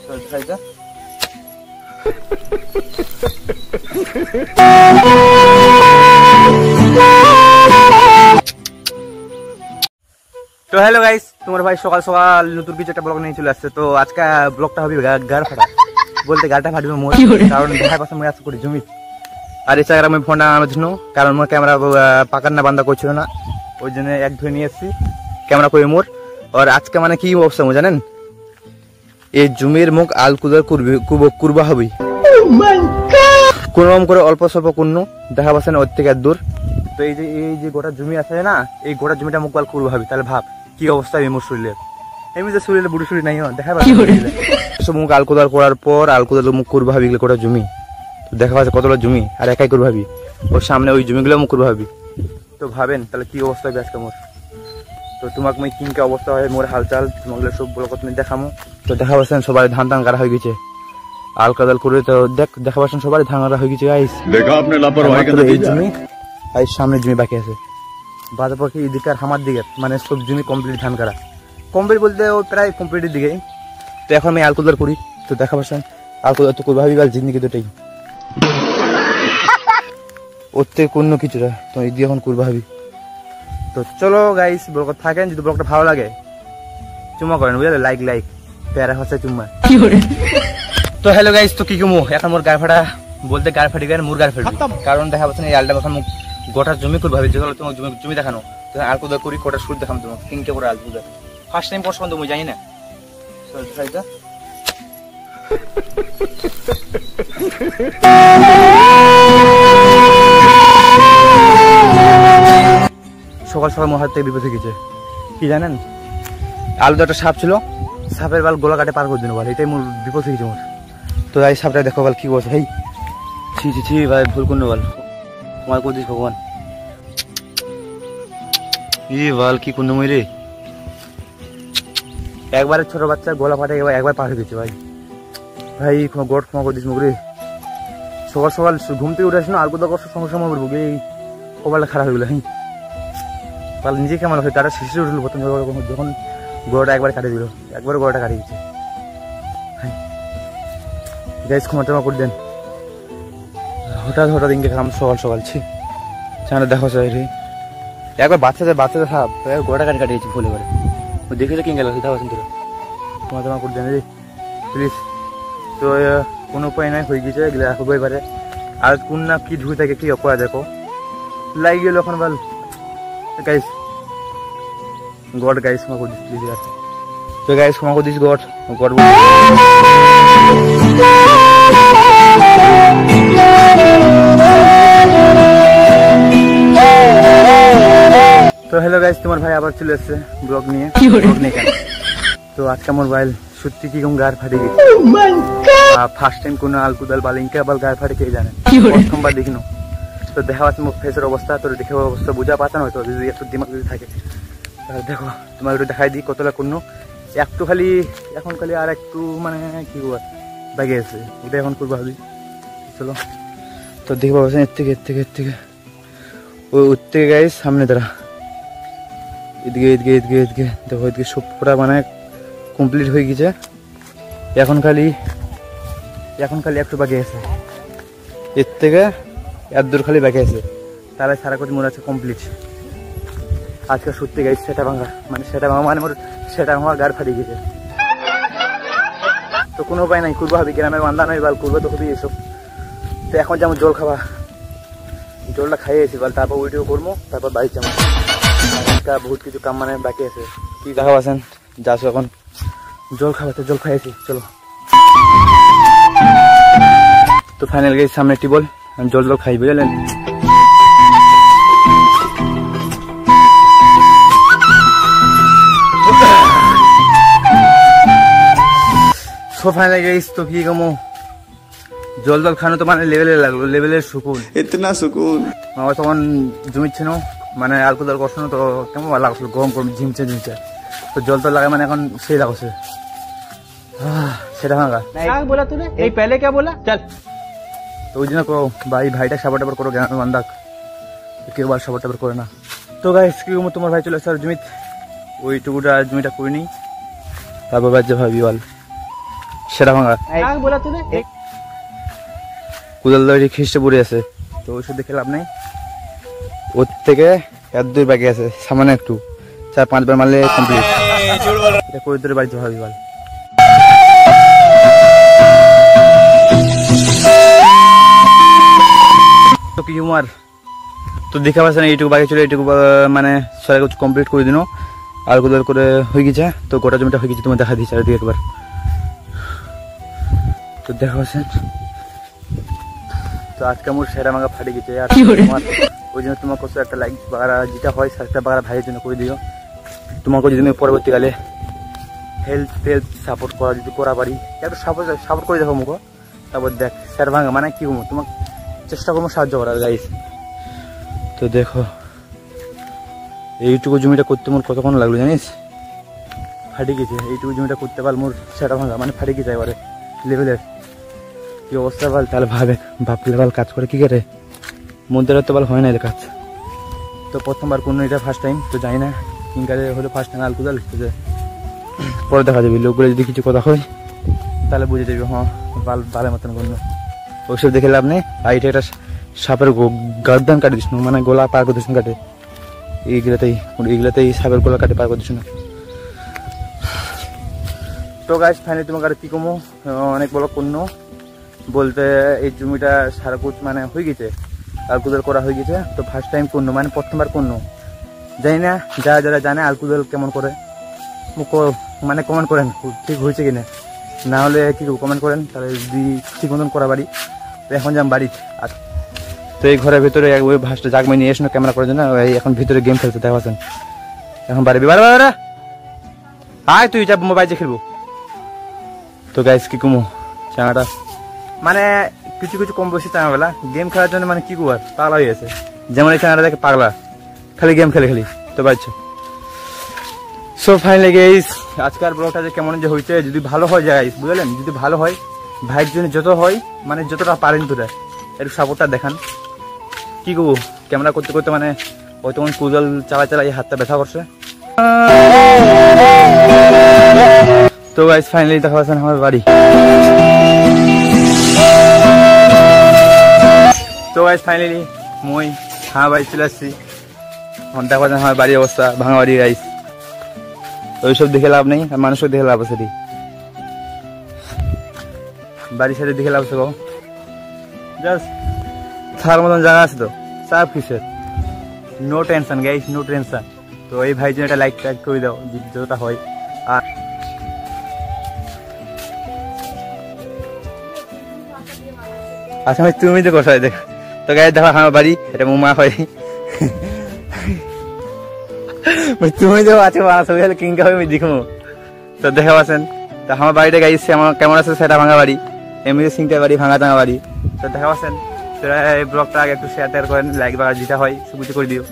খাইছা তো hello guys, তোমার ভাই সকাল সকাল নতুন কিছু একটা ব্লগ নিয়ে চলে আসছে। তো আজকে ব্লগটা হবে গার ফাটা, বলতে গাড়টা ফাটবে মোর, কারণ দেখার পাশে আমি করি জমি আর ইনস্টাগ্রামে ফোনটা আনার জন্য, কারণ মোর ক্যামেরা পাকার না বান্ধা করছিল না, ওই জন্য এক ধরে নিয়ে এসেছি ক্যামেরা করে মোর। আর আজকে মানে কি অবস্থা জানেন, এই জমির মুখ আল কুদার কুরবা হবে কোন রকম করে অল্প স্বল্প কোন দেখা পাচ্ছে না ওর থেকে দূর। তো এই যে গোটা জমি আছে না, এই গোটা জমিটা মুখ আল কুরবা হবে, তাহলে ভাব কি অবস্থা হবে মোর শরীরের। এমনি যে শরীরে বুড়ি শরীর নাই দেখা পাচ্ছে সব মুখ আল কুদার করার পর আল কুদার মুখ কুরবা হবে গোটা জমি। তো দেখা পাচ্ছে কতটা জমি আর একাই করবা ভাবি, ওর সামনে ওই জমিগুলো মুখ করবা ভাবি। তো ভাবেন তাহলে কি অবস্থা হবে আজকে মোর। তো তোমাকে মই কিনকে অবস্থা হয় মোর হালচাল তোমাকে সব বলো তুমি দেখামো। তো দেখা পাচ্ছেন সবাই ধান টান কাটা হয়ে গেছে, আল কাদাল করে। তো দেখা পাচ্ছেন সবাই ধান কাটা হয়ে গেছে গাইস। দেখা আপনি লাপরওয়াহি কেন এই জমি আর সামনে জমি বাকি আছে, বাদ বাকি এদিকে আর আমার দিকে মানে সব জমি কমপ্লিট ধান কাটা কমপ্লিট বলতে ও প্রায় কমপ্লিটের দিকে। তো এখন আমি আলকুদার করি। তো দেখা পাচ্ছেন আলকুদার তো করবো ভাবি গাল জিন্দিগি দুটাই ওর থেকে অন্য কিছুটা তো এই দিয়ে এখন করবো ভাবি। তো চলো গাইস ব্লগ থাকেন, যদি ব্লগটা ভালো লাগে চুম্মা করেন বুঝলে, লাইক প্যারা হচ্ছে চুম্মা। তো হ্যালো গাইস, তো কি কমো এখন মোর গায়ে ফাটা বলতে গায়ে ফাটি গেলে মোর গায়ে ফাটবে, কারণ দেখা পাচ্ছে এই আলটা এখন গোটা জমি করবো ভাবি। যেগুলো তোমার জমি দেখানো তো আলকুদা করি কোটা সুর দেখাম তোমাকে তিনটে করে আলকুদা ফার্স্ট টাইম পছন্দ আমি জানি না। সকাল সকাল মোর হাত থেকে বিপদ হয়ে গেছে কি জানেন, আলুদা একটা সাপ ছিল, সাপের বাল গোলা কাটে পার করে দিন বল, এটাই মোর বিপদ হয়ে গেছে মোর। তো এই সাপটা দেখো বল কি বলছে, হেই ছি ভাই ভুল করলো বল, তোমার করে দিস ভগবান। ই বল কি করলো মই রে, একবারে ছোট বাচ্চা গোলা ফাটে একবার পার হয়ে গেছে ভাই গোট ক্ষমা করে দিস মুখ রে। সকাল সকাল ঘুম থেকে উঠে আসি না আলকুদা কষ্ট সঙ্গে সময় উঠবো এই কপালটা খারাপ হয়ে গেলো। তাহলে নিজে কেমন হয় তারা শিশু উঠলো প্রথম যখন গোড়াটা একবার কাটিয়ে দিল, একবার গোড়াটা কাটিয়ে দিচ্ছে। গাইস ক্ষমা করে দেন, হঠাৎ ইনকে খাম সকাল সকাল ছি সেখানে দেখো রে একবার বাচ্চাদের সাপ গোড়াটা কাটিয়েছি ভুলে করে দেখেছো কিন গেল সিধা পাচ্ছেন তোরা, ক্ষমা করে দেন রে প্লিজ। তো কোনো উপায় নাই হয়ে গেছে এগুলো রাখবো এবারে, আর কোন না কি ঢুকে থাকে কি অপয়া দেখো লাগি গেল এখন বল গাইস গড গাইস ক্ষমা করে দিস প্লিজ। তো গাইস ক্ষমা করে দিস গড। তো হ্যালো গাইস, তোমার ভাই আবার চলে এসছে ব্লগ নিয়ে তো আজকে আমার মোবাইল সত্যি কি কম গার ফাটে গেছে, ফার্স্ট টাইম কোনো আলকুদাল বালিঙ্কা আবার গার ফাটে কে জানে, প্রথমবার দেখিনো। তো দেখা পাচ্ছে মুখ ফেসের অবস্থা, তোর দেখে অবস্থা বোঝা পাচ্ছেন হয়তো যদি একটু দিমাগ যদি থাকে। দেখো তোমার একটু দেখাই দিই কতটা কোনো একটু খালি এখন খালি আর একটু মানে কি বল বাকি আছে, ওটা এখন করবো ভাবি। চলো তো দেখবো পাচ্ছেন এর থেকে ওর থেকে গাইস সামনে তারা এদিকে দেখো এদিকে সব পুরা মানে কমপ্লিট হয়ে গেছে, এখন খালি একটু বাকি আছে, এর থেকে এত দূর খালি বাকি আছে, তাহলে সারা কথা মনে আছে কমপ্লিট। আজকে সত্যি গাইছে সেটা ভাঙা মানে মোর সেটা ভাঙা গাড় ফাটিয়ে গেছে। তো কোনো উপায় নাই করবো ভাবি, গ্রামের বান্ধা নয় বাল করবো তো খুবই এসব। তো এখন যেমন জল খাবা, জলটা খাইয়ে এসি বল, তারপর উইডিও করবো, তারপর বাড়ি যাবো। বহুত কিছু কাম মানে বাকি আছে কি দেখা পাচ্ছেন যাচ্ছ এখন জল খাওয়া, তো জল খাইয়েছি চলো। তো ফাইনাল গেছি সামনে টিবল, আমি জল খাই বুঝলেন। সো ফাইনাল গেছি তো কি কমো জল খানো তো মানে লেভেলে লাগলো, লেভেলের সুকুন, ইতনা সুকুন। আমার তখন জমিচ্ছিল মানে আলকুদাল করছো না, তো কেমন ভালো লাগছিল গরম ঝিমছে তো জল তো লাগায় মানে এখন সেই লাগছে সেটা ভাঙা বলা তুই এই পেলে কে বলা চল। তো ওই জন্য করো ভাইটা সাবার টাবার করো, গ্রামের বান্ধাক কেউ বার সাবার টাবার করে না। তো গাইস কি তোমার ভাই চলে আসছে জমিত, ওইটুকুটা জমিটা করে নি তারপর বাদ যে ভাবি বল। সেটা ভাঙা কুদাল দড়ি খ্রিস্টে পড়ে আছে, তো ওষুধ দেখে লাভ নেই। ওর থেকে এত দূর বাকি আছে, সামান্য একটু 4-5 বার মারলে কমপ্লিট। এটা করে দূরে বাড়িতে ভাবি বল। তো কি উমার তো দেখা পাচ্ছে না, এইটুকু বাকি ছিল, এইটুকু মানে সারা কিছু কমপ্লিট করে দিন। আর কোদাল করে হয়ে গেছে, তো গোটা জমিটা হয়ে গেছে, তোমার দেখা দিচ্ছে আর একবার। তো দেখা পাচ্ছেন, তো আজকে আমার সেরা মাঙ্গা ফাটে গেছে। আর তোমার ওই জন্য তোমার কাছে একটা লাইক বাগারা যেটা হয় সেটা বাগারা ভাইয়ের জন্য করে দিও। তোমাকে যদি আমি পরবর্তীকালে হেল্প সাপোর্ট করা যদি করা পারি, একটু সাপোর্ট করে দেখো মুখো। তারপর দেখ সেরা ভাঙা মানে কি করবো, তোমাকে চেষ্টা করবো সাহায্য করার গাইস। তো দেখো এইটুকু জমিটা করতে মোর কতক্ষণ লাগলো জানিস, ফাটে গেছে। এইটুকু জমিটা করতে পারল মোর সেটা ভাঙা মানে ফাটে গেছে এবারে লেভেলের। কি অবস্থা বল, তাহলে ভাবলে বল কাজ করে কি করে, মধ্যে তো বল হয় না এর কাজ। তো প্রথমবার কোনো এটা ফার্স্ট টাইম, তো জানি না কিনকারে হলো ফার্স্ট টাইম আলকুদাল। পরে দেখা যাবে লোকগুলো যদি কিছু কথা হয় তাহলে বুঝে যাবে হ্যাঁ ভালো মতন করলো। ওইসব দেখে লাভ নেই। আর এটা একটা সাপের গর্দান কাটে দিস, মানে গোলা পার করে দিস কাটে, এইগুলাতেই সাপের গোলা কাটে পার করে দিস না। তো গাছ ফাইনালি তোমার কাছে কি কমো, অনেক বড় পণ্য বলতে এই জমিটা সারা কুচ মানে হয়ে গেছে, আলকুদাল করা হয়ে গেছে। তো ফার্স্ট টাইম পণ্য মানে প্রথমবার পণ্য, জানি না যারা জানে আলকুদাল কেমন করে মানে কমেন্ট করেন ঠিক হয়েছে কিনা, না হলে কি কমেন্ট করেন, তাহলে যদি ঠিক মতন করা বাড়ি। তো এখন যাম বাড়ি। আর তো এই ঘরের ভিতরে ওই ভাসটা জাগমে নিয়ে এসো ক্যামেরা করার জন্য, এখন ভিতরে গেম খেলতে দেখা পাচ্ছেন। এখন বাড়ি বাড়া আয় তুই যা মোবাইল খেলবো। তো গাইস কি কমো চাঙাটা মানে কিছু কম বসে চাঙাবেলা গেম খেলার জন্য মানে কি কুয়ার পাগলা হয়ে গেছে, যেমন এই চাঙাটা দেখে পাগলা, খালি গেম খেলে তো বাচ্চা। সো ফাইনালি গাইস আজকের ব্লগটা যে কেমন যে হয়েছে, যদি ভালো হয় গাইস বুঝলেন, যদি ভালো হয় ভাইয়ের জন্য যত হয় মানে যতটা পারেন তোরা একটু সাপোর্টটা দেখান। কি করবো ক্যামেরা করতে করতে মানে ওই তখন কুদাল চালা এই হাতটা ব্যথা করছে। তো গাইস ফাইনালি দেখা পাচ্ছেন আমার বাড়ি। তো গাইস ফাইনালি মই বাড়ি চলে আসছি। এখন দেখা পাচ্ছেন আমার বাড়ির অবস্থা, ভাঙা বাড়ি গাইস। ওইসব দেখে লাভ নেই, আর মানুষও দেখে লাভ আছে, বাড়ির সাথে দেখে লাভ আছে গো। জাস্ট থাকার মতন জায়গা আছে তো সব কিসের, no tension guys, no tension. তো এই ভাই জন্য একটা লাইক করে দাও যতটা হয়। আর আচ্ছা ভাই তুমি তো কোথায় দেখ, তো গায়ে দেখো আমার বাড়ি, এটা মুমা হয়। তুমি তো আছে ছবি হলে কিনকা হবে আমি দেখবো। তো দেখা পাচ্ছেন তো আমার বাড়িটা গাইছে আমার কেমন আছে, সেটা ভাঙা বাড়ি, এমনিতে সিংটা বাড়ি ভাঙা টাঙা বাড়ি। তো দেখা পাচ্ছেন তোরা এই ব্লগটা আগে একটু শেয়ার করেন, লাইক বা যেটা হয় সব কিছু করে দিও।